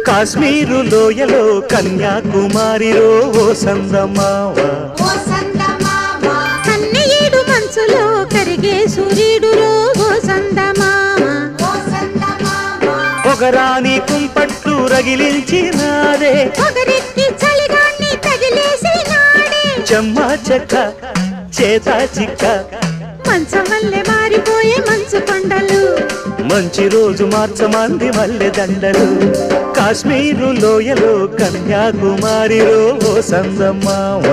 కాశ్మీరు లోయలో కన్యాకుమారిలో ఓ సందమావ కన్నయ్యేడు మంచులో కరిగే సూర్యుడులో ఓ సందమావ పొగరాని కుంపట్లు రగిలించినాడే పొగరెక్కి చలిగాన్ని తగిలేసినాడే చెమ్మా చెక్క చేత చిక్క మంచం వల్లే మారిపోయే మంచు కొండలు మంచి రోజు మార్చమంది మల్లె దండలు కాశ్మీరు లోయలో కన్యాకుమారిలో ఓ సందమావ